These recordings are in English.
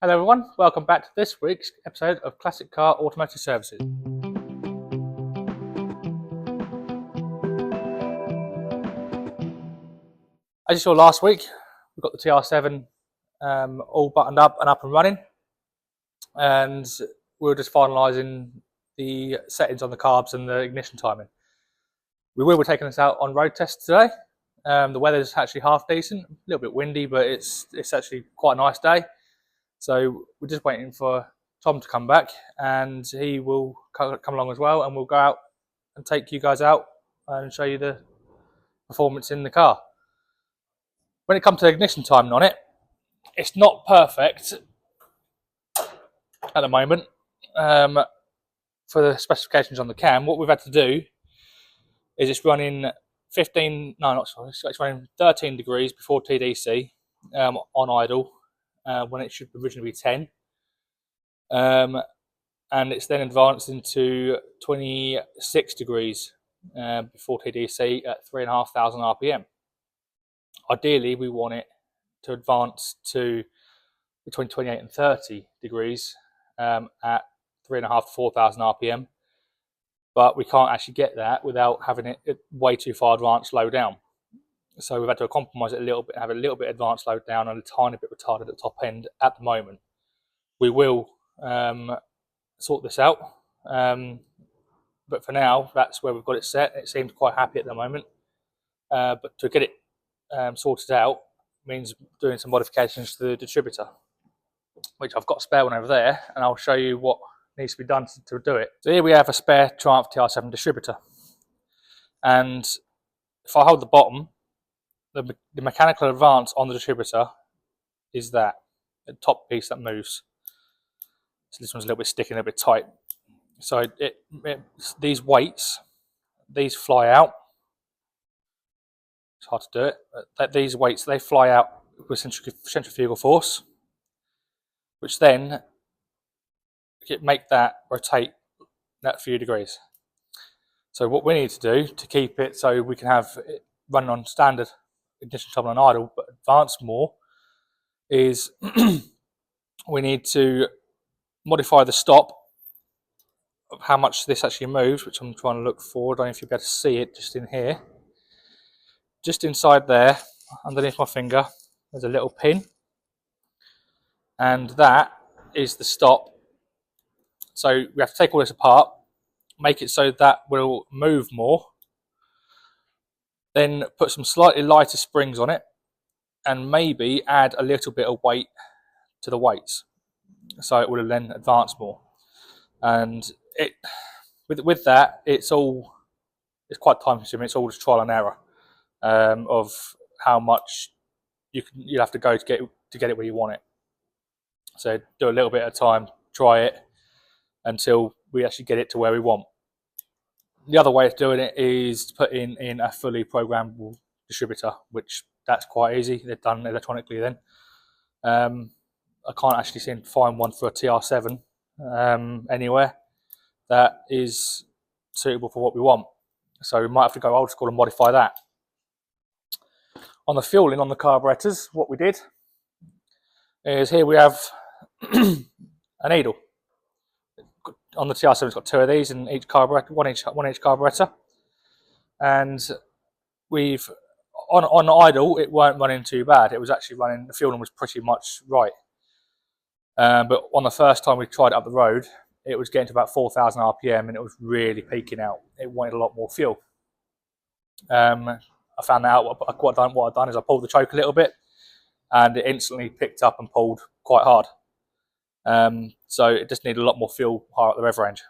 Hello everyone, welcome back to this week's episode of Classic Car Automotive Services. As you saw last week, we've got the TR7 all buttoned up and running, and we're just finalising the settings on the carbs and the ignition timing. We will be taking this out on road test today. The weather's actually half decent, a little bit windy, but it's actually quite a nice day. So we're just waiting for Tom to come back, and he will come along as well, and we'll go out and take you guys out and show you the performance in the car. When it comes to ignition timing on it, it's not perfect at the moment. For the specifications on the cam, what we've had to do is it's running 13 degrees before TDC on idle, when it should originally be 10. And it's then advanced into 26 degrees before TDC at 3,500 RPM. Ideally, we want it to advance to between 28 and 30 degrees at 3,500 to 4,000 RPM, but we can't actually get that without having it way too far advanced low down. So we've had to compromise it a little bit, have a little bit advanced low down and a tiny bit retarded at the top end at the moment. We will sort this out, but for now, that's where we've got it set. It seems quite happy at the moment, but to get it sorted out means doing some modifications to the distributor, which I've got a spare one over there, and I'll show you what needs to be done to do it. So here we have a spare Triumph TR7 distributor, and if I hold the bottom, the mechanical advance on the distributor is that the top piece that moves. So this one's a little bit sticky, a little bit tight. So these weights, these fly out. It's hard to do it, but these weights, they fly out with centrifugal force, which then make that rotate that few degrees. So what we need to do to keep it so we can have it run on standard ignition timing on idle but advance more is we need to modify the stop of how much this actually moves, which I'm trying to look for. I don't know if you'll be able to see it just in here. Just inside there, underneath my finger, there's a little pin, and that is the stop. So we have to take all this apart, make it so that will move more, then put some slightly lighter springs on it, and maybe add a little bit of weight to the weights, so it will then advance more. And with that, it's quite time consuming. It's all just trial and error of how much you'll have to go to get it where you want it. So do a little bit at a time, try it until we actually get it to where we want. The other way of doing it is to put in a fully programmable distributor, which that's quite easy. They're done electronically then. I can't actually seem to find one for a TR7 anywhere that is suitable for what we want. So we might have to go old school and modify that. On the fueling on the carburetors, what we did is here we have a needle. On the TR7, it's got two of these in each carburetor, one each carburetor, and we've on idle it weren't running too bad. It was actually running. The fueling was pretty much right, but on the first time we tried it up the road, it was getting to about 4,000 RPM and it was really peaking out. It wanted a lot more fuel. I found that out. What I've done is I pulled the choke a little bit, and it instantly picked up and pulled quite hard. So it just needed a lot more fuel higher at the rev range.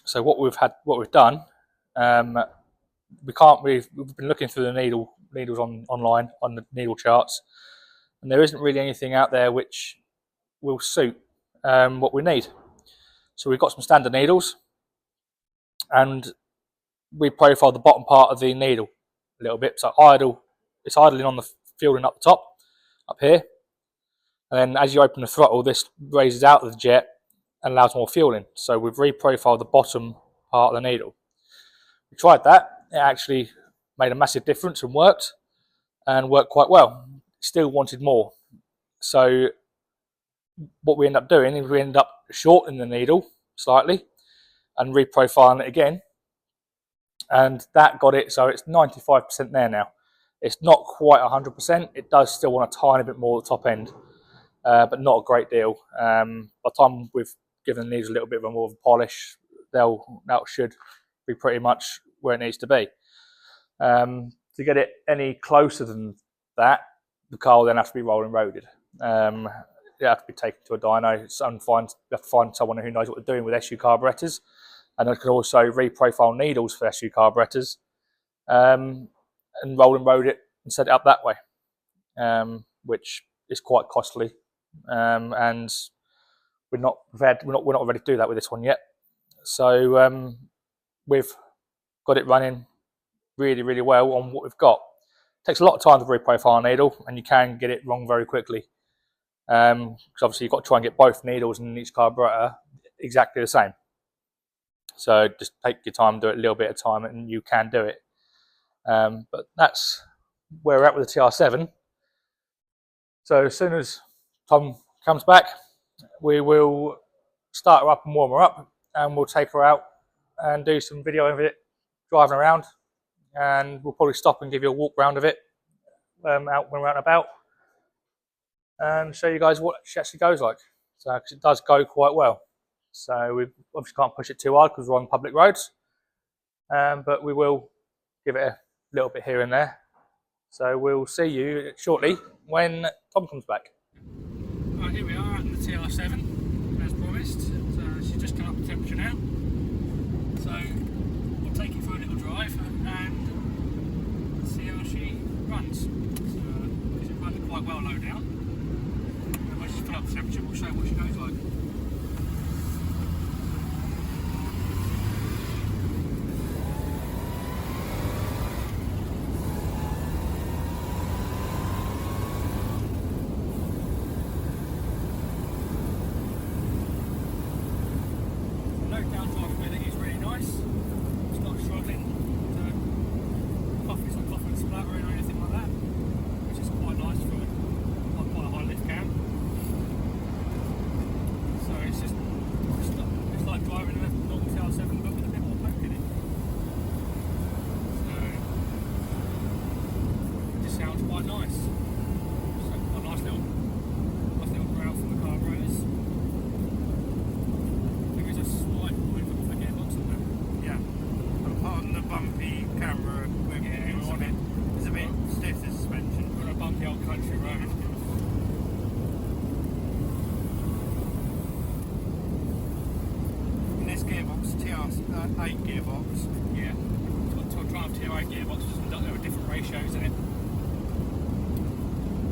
So what we've done, we've been looking through the needles online on the needle charts, and there isn't really anything out there which will suit what we need. So we've got some standard needles, and we profiled the bottom part of the needle a little bit. So it's idling on the fueling up the top, up here. And then as you open the throttle, this raises out of the jet and allows more fueling. So we've reprofiled the bottom part of the needle. We tried that. It actually made a massive difference and worked quite well. Still wanted more. So what we end up doing is we end up shortening the needle slightly and reprofiling it again, and that got it so it's 95% there now. It's not quite 100%. It does still want a tiny bit more at the top end, but not a great deal. By the time we've given the needles a little bit more of a polish, that should be pretty much where it needs to be. To get it any closer than that, the car will then have to be rolling roaded. It has to be taken to a dyno. You have to find someone who knows what they're doing with SU carburetors, and they can also reprofile needles for SU carburetors, and roll and road it and set it up that way, which is quite costly, and we're not ready to do that with this one yet. So we've got it running really, really well on what we've got. It takes a lot of time to reprofile a needle, and you can get it wrong very quickly. Because obviously you've got to try and get both needles in each carburetor exactly the same. So just take your time, do it a little bit at a time, and you can do it. But that's where we're at with the TR7. So as soon as Tom comes back, we will start her up and warm her up, and we'll take her out and do some video of it driving around, and we'll probably stop and give you a walk round of it out when we're out and about, and show you guys what she actually goes like. So, because it does go quite well. So we obviously can't push it too hard because we're on public roads, but we will give it a little bit here and there. So we'll see you shortly when Tom comes back. Right, here we are at the TR7, as promised. So she's just come up to temperature now. So we'll take it for a little drive and see how she runs. So, because it runs quite well low down. And when she's put up to temperature, we'll show you what she goes like. TR8 gearbox. Yeah, it's got a drive TR8 gearbox, just there are different ratios in it,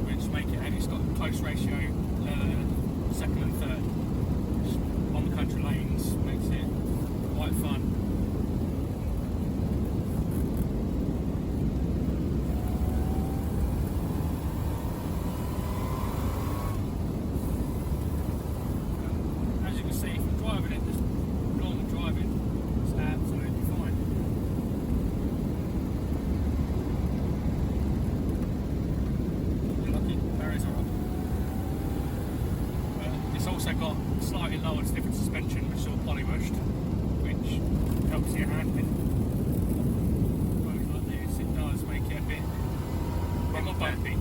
which make it, and it's got a close ratio, second and third, which on the country lanes makes it quite fun. As you can see, from driving it, just normal driving, it's absolutely fine. You're lucky, barriers are up. It's also got slightly lower different suspension, which is all polymushed, which helps your handling. Roads like this, it does make it a bit more bumpy.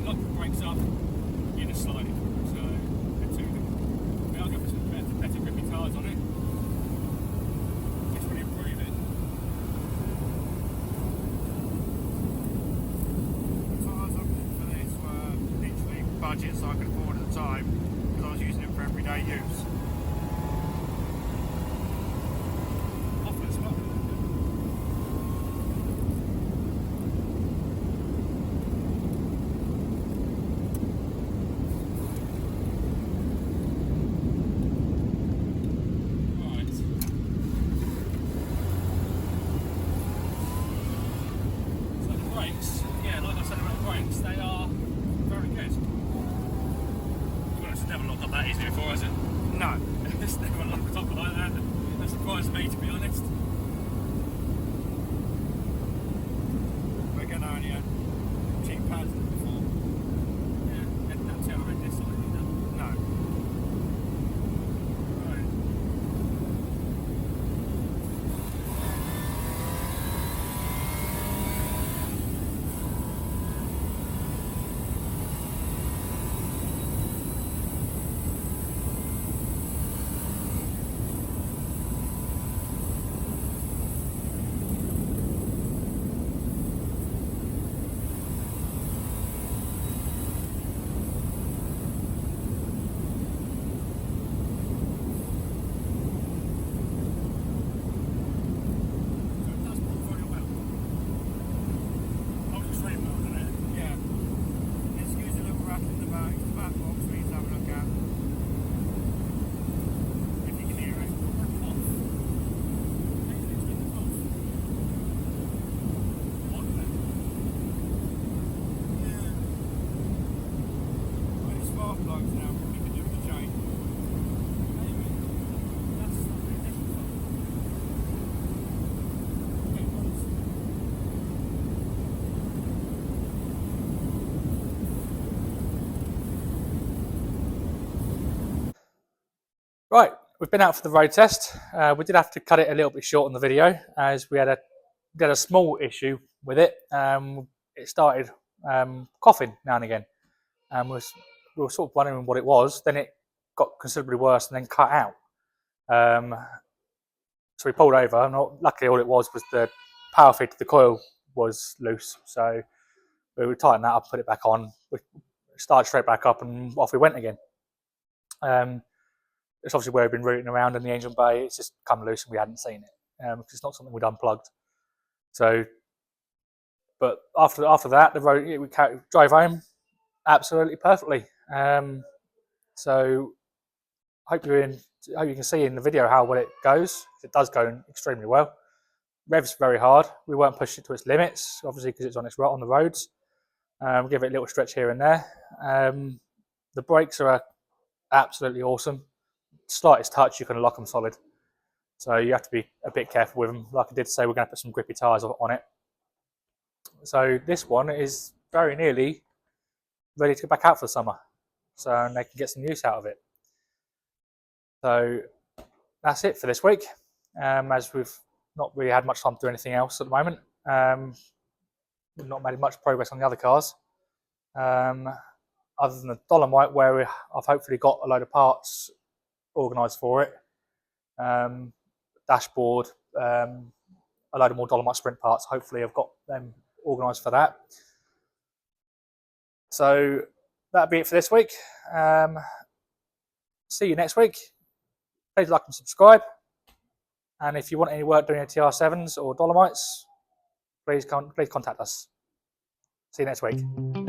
lock the brakes up, you're just sliding. So we are going for some better grippy tyres on it, which will improve it. The tyres I'm looking for this were literally budget, so I could afford at the time, because I was using it for everyday use. Yeah, like I said about the brakes, they are very good. Well, it's never locked up that easy before, has it? No. It's never locked up like that. That surprised me, to be honest. We're going to only have cheap pads than before. Yeah, and that's how I read this side either. No. Right. Right, we've been out for the road test. We did have to cut it a little bit short on the video as we had a small issue with it. It started coughing now and again, and we were sort of wondering what it was. Then it got considerably worse and then cut out. So we pulled over, and luckily all it was the power feed to the coil was loose. So we would tighten that up, put it back on. We started straight back up, and off we went again. It's obviously where we've been routing around in the engine bay. It's just come loose and we hadn't seen it because it's not something we'd unplugged. So, but after that, the road we drove home absolutely perfectly. So, hope you can see in the video how well it goes. It does go extremely well. Revs very hard. We weren't pushing it to its limits, obviously because it's on the roads. Give it a little stretch here and there. The brakes are absolutely awesome. Slightest touch, you can lock them solid. So you have to be a bit careful with them. Like I did say, we're going to put some grippy tyres on it. So this one is very nearly ready to go back out for the summer. So they can get some use out of it. So that's it for this week. As we've not really had much time to do anything else at the moment. We've not made much progress on the other cars. Other than the Dolomite, where I've hopefully got a load of parts organised for it. Dashboard, a load of more Dolomite Sprint parts. Hopefully I've got them organised for that. So that'll be it for this week. See you next week. Please like and subscribe. And if you want any work doing TR7s or Dolomites, please contact us. See you next week.